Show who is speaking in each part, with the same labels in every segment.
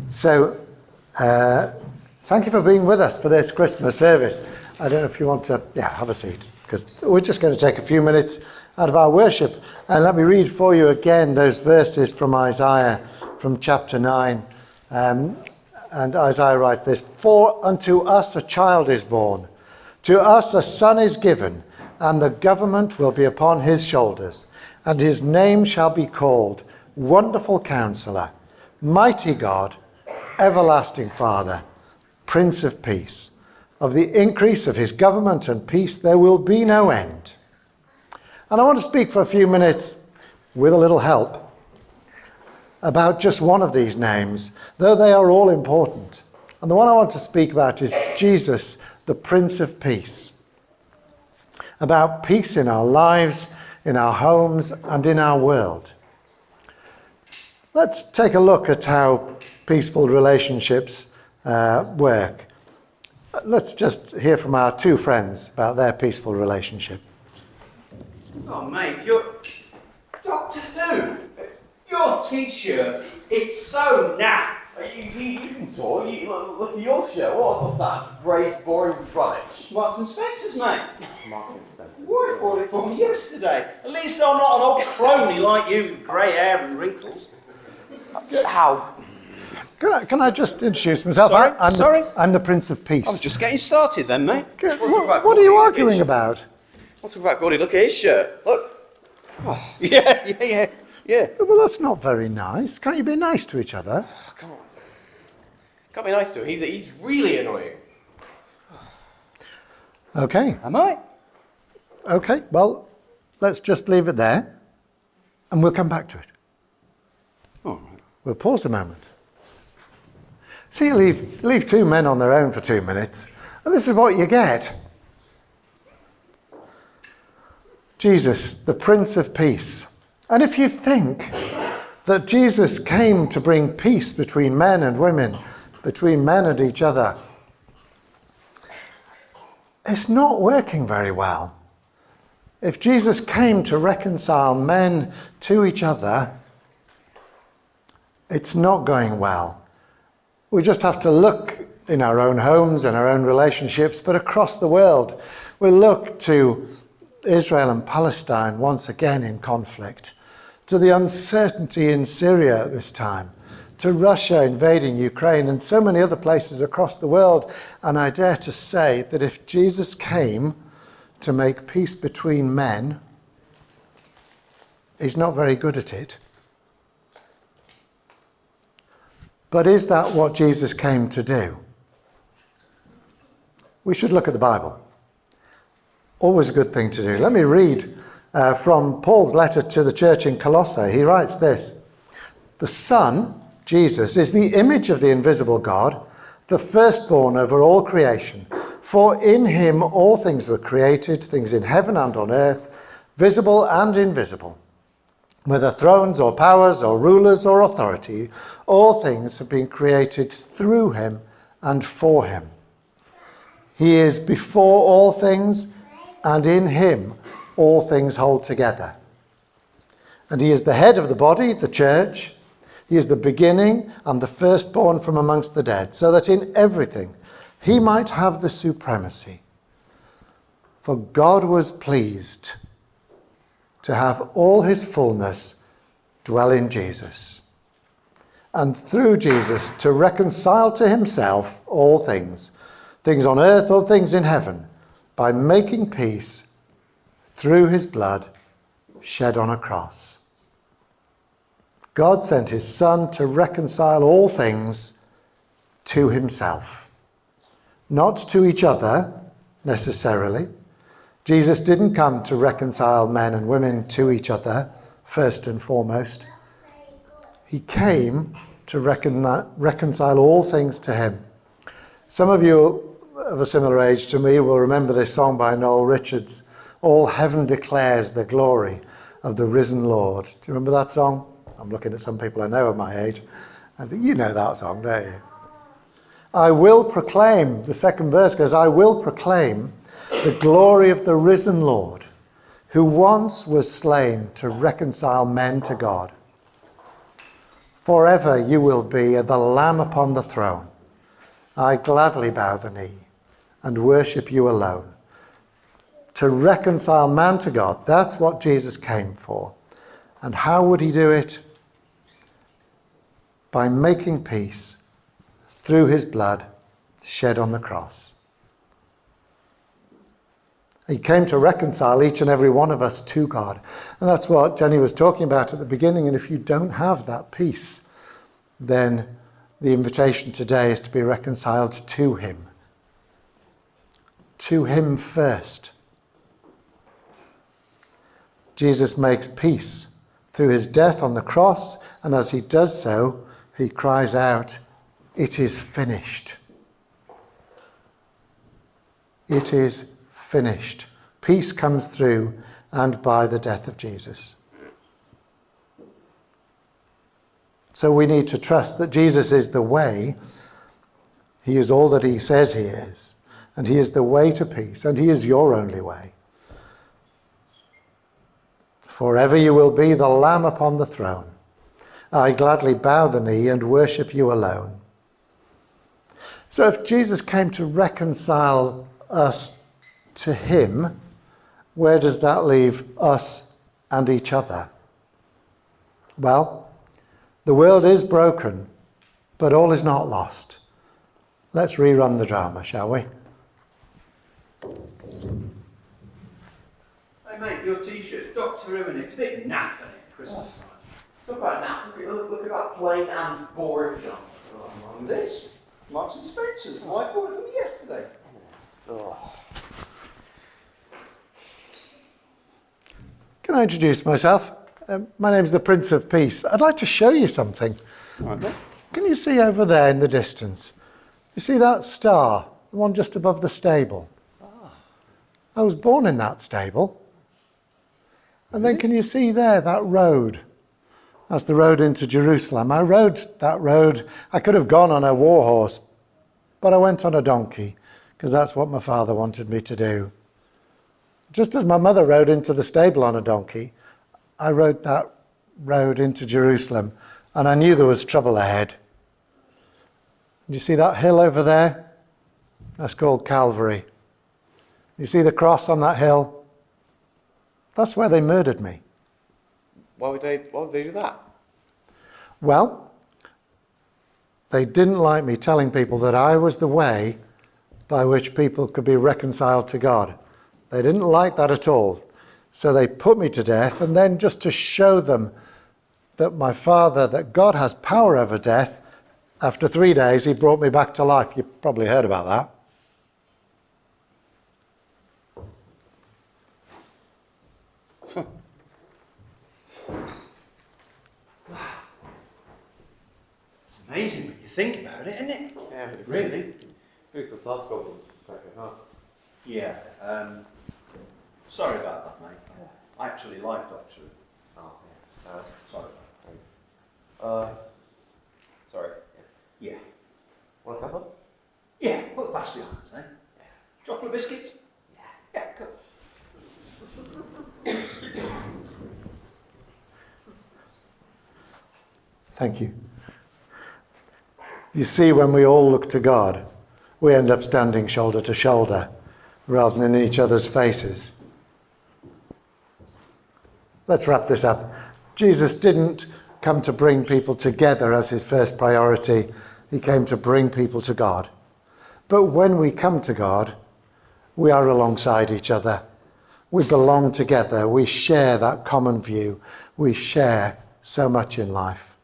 Speaker 1: So, thank you for being with us for this Christmas service. I don't know if you want to, have a seat, because we're just going to take a few minutes out of our worship. And let me read for you again those verses from Isaiah, from chapter 9. And Isaiah writes this: "For unto us a child is born, to us a son is given, and the government will be upon his shoulders, and his name shall be called Wonderful Counselor, Mighty God, Everlasting Father, Prince of Peace. Of the increase of his government and peace there will be no end." And I want to speak for a few minutes, with a little help, about just one of these names, though they are all important. And the one I want to speak about is Jesus, the Prince of Peace. About peace in our lives, in our homes, and in our world. Let's take a look at how peaceful relationships work. Let's just hear from our two friends about their peaceful relationship.
Speaker 2: Oh, mate, you're... Doctor Who? Your T-shirt, it's so naff.
Speaker 3: You can talk. Look at your shirt. What's that? It's grey, boring rubbish.
Speaker 2: Marks and Spencer's, mate.
Speaker 3: Marks and Spencer's.
Speaker 2: Why bought it for me yesterday? At least I'm not an old crony like you with grey hair and wrinkles.
Speaker 3: How?
Speaker 1: Can I just introduce myself?
Speaker 2: Sorry?
Speaker 1: I'm the Prince of Peace.
Speaker 2: I'm just getting started then, mate.
Speaker 1: What are you arguing about?
Speaker 3: What's about Gordy? Look at his shirt. Look.
Speaker 2: Oh. Yeah.
Speaker 1: Well, that's not very nice. Can't you be nice to each other?
Speaker 3: Oh, come on. Can't be nice to him. He's really annoying.
Speaker 1: Okay.
Speaker 2: Am I?
Speaker 1: Okay, well, let's just leave it there, and we'll come back to it.
Speaker 2: All right.
Speaker 1: We'll pause a moment. See, you leave two men on their own for 2 minutes, and this is what you get. Jesus, the Prince of Peace. And if you think that Jesus came to bring peace between men and women, between men and each other, it's not working very well. If Jesus came to reconcile men to each other, it's not going well. We just have to look in our own homes and our own relationships, but across the world. We look to Israel and Palestine once again in conflict, to the uncertainty in Syria at this time, to Russia invading Ukraine and so many other places across the world. And I dare to say that if Jesus came to make peace between men, he's not very good at it. But is that what Jesus came to do? We should look at the Bible. Always a good thing to do. Let me read from Paul's letter to the church in Colossae. He writes this: "The Son, Jesus, is the image of the invisible God, the firstborn over all creation. For in him all things were created, things in heaven and on earth, visible and invisible. Whether thrones or powers or rulers or authority, all things have been created through him and for him. He is before all things, and in him all things hold together. And he is the head of the body, the church. He is the beginning and the firstborn from amongst the dead, so that in everything he might have the supremacy. For God was pleased to have all his fullness dwell in Jesus, and through Jesus to reconcile to himself all things, things on earth or things in heaven, by making peace through his blood shed on a cross." God sent his Son to reconcile all things to himself. Not to each other, necessarily. Jesus didn't come to reconcile men and women to each other, first and foremost. He came to reconcile all things to him. Some of you of a similar age to me will remember this song by Noel Richards, "All Heaven Declares the Glory of the Risen Lord." Do you remember that song? I'm looking at some people I know of my age. I think you know that song, don't you? "I will proclaim," the second verse goes, "I will proclaim the glory of the risen Lord, who once was slain to reconcile men to God. Forever you will be the Lamb upon the throne. I gladly bow the knee and worship you alone. To reconcile man to God, that's what Jesus came for. And how would he do it? By making peace through his blood shed on the cross. He came to reconcile each and every one of us to God. And that's what Jenny was talking about at the beginning. And if you don't have that peace, then the invitation today is to be reconciled to him. To him first. Jesus makes peace through his death on the cross. And as he does so, he cries out, "It is finished." It is finished. Peace comes through and by the death of Jesus. So we need to trust that Jesus is the way. He is all that he says he is. And he is the way to peace. And he is your only way. Forever you will be the Lamb upon the throne. I gladly bow the knee and worship you alone. So if Jesus came to reconcile us to him, where does that leave us and each other? Well, the world is broken, but all is not lost. Let's rerun the drama, shall we?
Speaker 2: Hey mate, your t-shirt's Doctor Who and it's a bit naff, isn't it? Christmas time.
Speaker 3: Look at that. Look at that plain and boring jump.
Speaker 2: And this, Marks and Spencer's, I bought it from yesterday.
Speaker 1: Can I introduce myself? My name's the Prince of Peace. I'd like to show you something.
Speaker 2: Right.
Speaker 1: Can you see over there in the distance? You see that star? The one just above the stable? I was born in that stable. And then can you see there, that road? That's the road into Jerusalem. I rode that road. I could have gone on a war horse, but I went on a donkey because that's what my father wanted me to do. Just as my mother rode into the stable on a donkey, I rode that road into Jerusalem, and I knew there was trouble ahead. You see that hill over there? That's called Calvary. You see the cross on that hill? That's where they murdered me.
Speaker 3: Why would they do that?
Speaker 1: Well, they didn't like me telling people that I was the way by which people could be reconciled to God. They didn't like that at all. So they put me to death, and then just to show them that my Father, that God has power over death, after 3 days he brought me back to life. You probably heard about that.
Speaker 2: It's amazing when you think about it, isn't it?
Speaker 3: Yeah,
Speaker 2: Really?
Speaker 3: Who puts that scope into perspective, huh?
Speaker 2: Yeah. Sorry about that, mate. I actually like Doctor Who.
Speaker 3: Oh, yeah.
Speaker 2: Sorry.
Speaker 3: Thanks. Sorry.
Speaker 2: Yeah.
Speaker 3: Want a couple?
Speaker 2: Yeah, put the basket on it, eh? Chocolate biscuits? Yeah, cool.
Speaker 1: Thank you. You see, when we all look to God, we end up standing shoulder to shoulder rather than in each other's faces. Let's wrap this up. Jesus didn't come to bring people together as his first priority. He came to bring people to God. But when we come to God, we are alongside each other. We belong together. We share that common view. We share so much in life.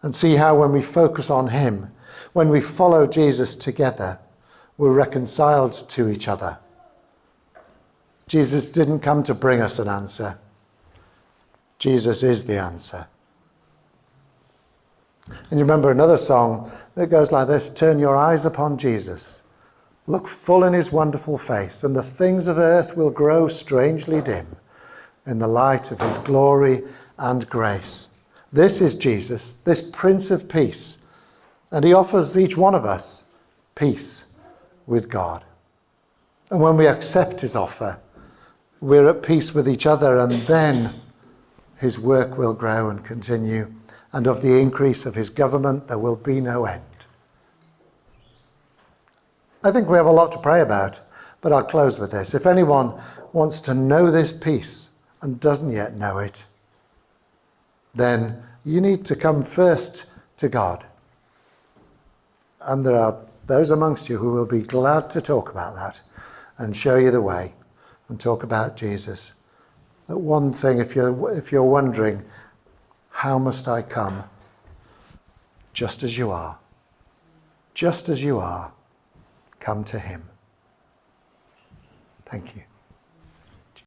Speaker 1: And see how when we focus on him, when we follow Jesus together, we're reconciled to each other. Jesus didn't come to bring us an answer. Jesus is the answer. And you remember another song that goes like this: turn your eyes upon Jesus, look full in his wonderful face, and the things of earth will grow strangely dim in the light of his glory and grace. This is Jesus, this Prince of Peace, and he offers each one of us peace with God. And when we accept his offer, we're at peace with each other, and then his work will grow and continue, and of the increase of his government there will be no end. I think we have a lot to pray about, but I'll close with this. If anyone wants to know this peace and doesn't yet know it, then you need to come first to God. And there are those amongst you who will be glad to talk about that and show you the way and talk about Jesus. But one thing, if you're wondering, how must I come? Just as you are. Just as you are. Come to him. Thank you.